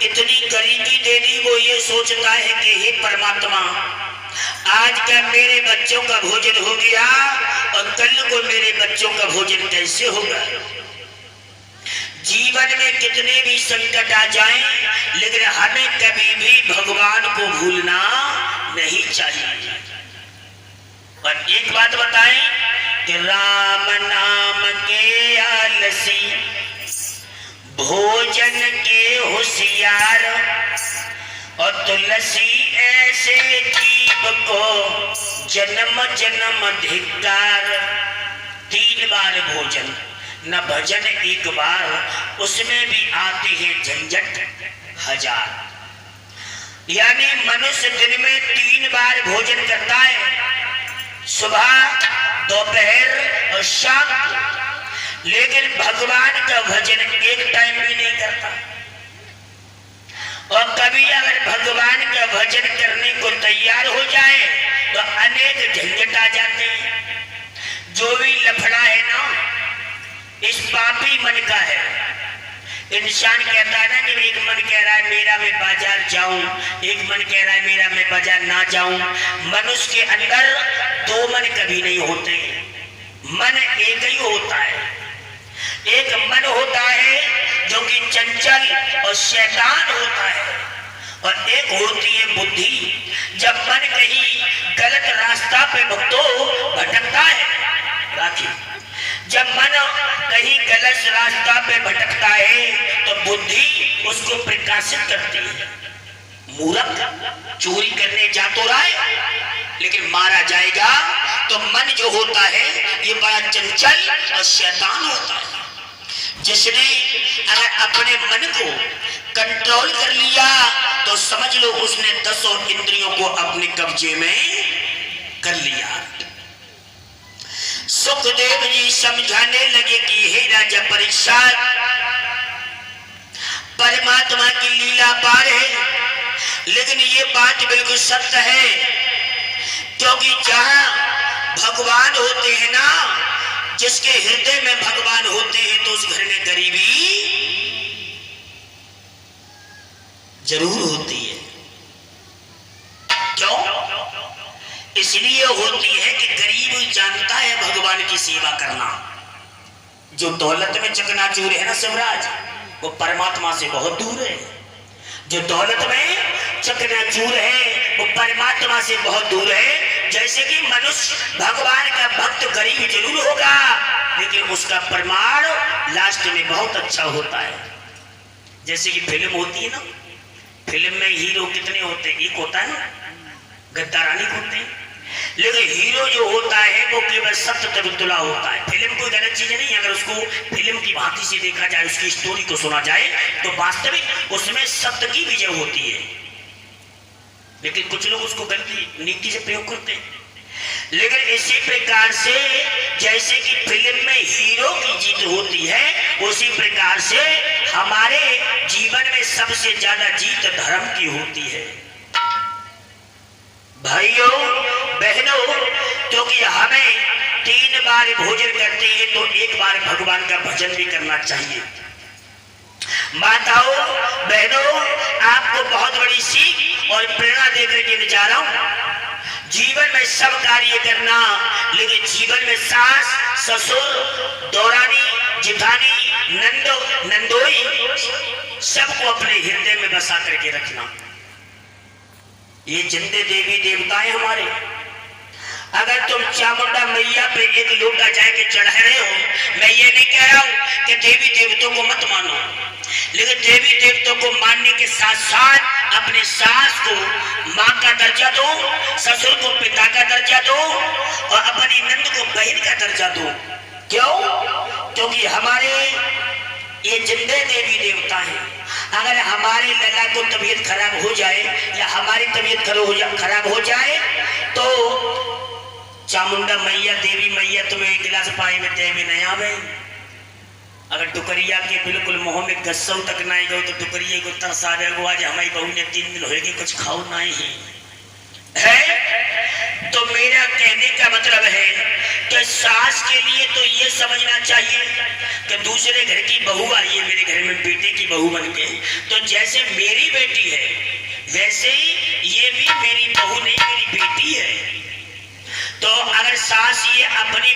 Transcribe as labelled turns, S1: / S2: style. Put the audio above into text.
S1: इतनी गरीबी दे दी, वो ये सोचता है कि हे परमात्मा, आज का मेरे बच्चों का भोजन हो गया और कल को मेरे बच्चों का भोजन कैसे होगा। जीवन में कितने भी संकट आ जाएं, लेकिन हमें कभी भी भगवान को भूलना नहीं चाहिए। और एक बात बताएं कि राम नाम के आलसी, भोजन के होशियार, और तुलसी ऐसे जीव को जन्म जन्म धिक्कार। 3 बार भोजन न भजन 1 बार, उसमें भी आते हैं झंझट 1000। यानी मनुष्य दिन में 3 बार भोजन करता है, सुबह, दोपहर और शाम, लेकिन भगवान का भजन एक टाइम भी नहीं करता। और कभी अगर भगवान का भजन करने को तैयार हो जाए तो अनेक झंझट आ जाते हैं। जो भी लफड़ा है ना, इस पापी मन का है। इंसान कहता है ना कि एक मन कह रहा है मेरा मैं बाजार जाऊं, एक मन कह रहा है मेरा मैं बाजार ना जाऊं। मनुष्य के अंदर 2 मन कभी नहीं होते, मन एक ही होता है। एक मन होता है जो कि चंचल और शैतान होता है, और एक होती है बुद्धि। जब मन कहीं गलत रास्ता पे भटकता है, राखी, जब मन कहीं गलत रास्ता पे भटकता है तो बुद्धि उसको प्रकाशित करती है। मूर्ख चोरी करने जा तो रहा है, लेकिन मारा जाएगा। तो मन जो होता है ये बड़ा चंचल और शैतान होता है। जिसने अगर अपने मन को कंट्रोल कर लिया तो समझ लो उसने 10 इंद्रियों को अपने कब्जे में कर लिया। सुखदेव जी समझाने लगे कि हे राजा परीक्षित, परमात्मा की लीला पार है, लेकिन ये बात बिल्कुल सत्य है, क्योंकि जहां भगवान होते हैं ना, जिसके हृदय में भगवान होते हैं तो उस घर में गरीबी जरूर होती है। क्यों? इसलिए होती है कि गरीब जानता है भगवान की सेवा करना। जो दौलत में चकनाचूर है ना शिवराज, वो परमात्मा से बहुत दूर है। जो दौलत में चकनाचूर है वो परमात्मा से बहुत दूर है। जैसे कि मनुष्य भगवान का भक्त गरीब जरूर होगा, लेकिन उसका प्रमाण लास्ट में बहुत अच्छा होता है। जैसे कि फिल्म होती है ना, फिल्म में हीरो कितने होते हैं? एक होता है ना, गद्दारानी होते हैं, लेकिन हीरो जो होता है वो केवल सत्य पर तुला होता है। फिल्म कोई गलत चीज नहीं, अगर उसको फिल्म की भांति से देखा जाए, उसकी स्टोरी को सुना जाए तो वास्तविक उसमें सत्य की विजय होती है। लेकिन कुछ लोग उसको गलती नीति से प्रयोग करते हैं। लेकिन इसी प्रकार से जैसे कि फिल्म में हीरो की जीत होती है, उसी प्रकार से हमारे जीवन में सबसे ज्यादा जीत धर्म की होती है। भाइयों बहनों, क्योंकि हमें 3 बार भोजन करते हैं तो 1 बार भगवान का भजन भी करना चाहिए। माताओं बहनों, आपको बहुत बड़ी सीख और प्रेरणा देकर के जा रहा हूं। जीवन में सब कार्य करना, लेकिन जीवन में सास, ससुर, दौरानी, जिठानी, नंदोई सबको अपने हृदय में बसा करके रखना। ये जिंदे देवी देवताएं हमारे। अगर तुम चामुंडा मैया पे एक लोटा जाके चढ़ा रहे हो, मैं ये नहीं कह रहा हूं कि देवी देवताओं को मत मानो, लेकिन देवी देवताओं को मानने के साथ साथ अपने सास को माँ का दर्जा दो, ससुर को पिता का दर्जा दो, और अपनी नंद को बहन का दर्जा दो। क्यों? क्योंकि हमारे ये जिंदे देवी देवता हैं। अगर हमारे लला को तबीयत खराब हो जाए या हमारी तबीयत खराब हो जाए तो चामुंडा मैया, देवी मैया तुम्हें 1 गिलास पानी में दे में नहीं आवे। अगर टुकरिया के बिल्कुल मुंह में गस्सों तक नहीं गो तो टुकरिया को तरस आ जाएगा। आज हमारी बहू ने 3 दिन होगी कुछ खाओ नहीं है। तो मेरा कहने का मतलब है कि सास के लिए तो ये समझना चाहिए कि दूसरे घर की बहू आई है मेरे घर में बेटे की बहू बन के, तो जैसे मेरी बेटी है वैसे ही ये भी मेरी बहू नहीं मेरी बेटी है। तो अगर सास ये अपनी